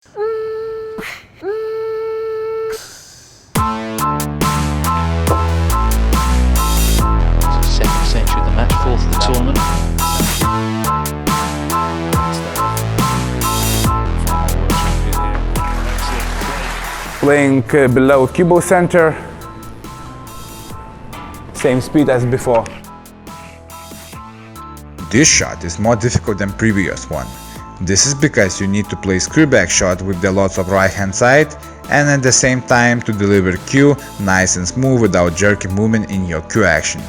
Second century of the match, fourth of the tournament. Playing below cube center, same speed as before. This shot is more difficult than previous one. This is because you need to play screwback shot with the lots of right hand side and at the same time to deliver cue nice and smooth without jerky movement in your cue action.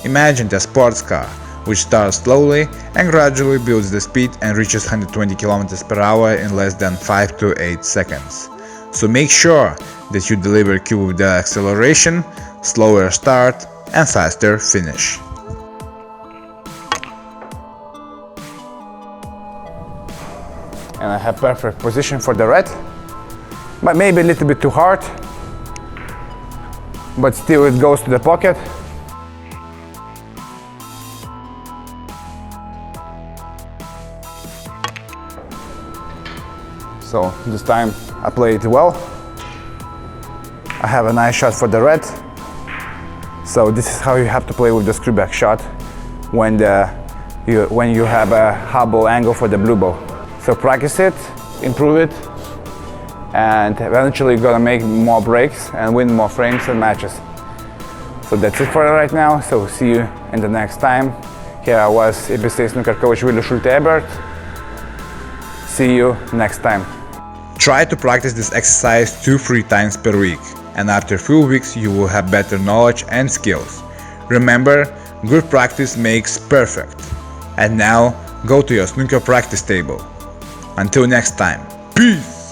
Imagine a sports car which starts slowly and gradually builds the speed and reaches 120 km per hour in less than 5 to 8 seconds. So make sure that you deliver cue with the acceleration, slower start and faster finish. And I have perfect position for the red, but maybe a little bit too hard, but still it goes to the pocket. So this time I play it well. I have a nice shot for the red. So this is how you have to play with the screwback shot when you have a hobble angle for the blue ball. So practice it, improve it, and eventually you're gonna make more breaks and win more frames and matches. So that's it for right now. So see you in the next time. Here I was, EBC Snooker coach Vilius Schulte-Ebert. See you next time. Try to practice this exercise 2-3 times per week, and after few weeks you will have better knowledge and skills. Remember, good practice makes perfect. And now, go to your snooker practice table. Until next time, peace!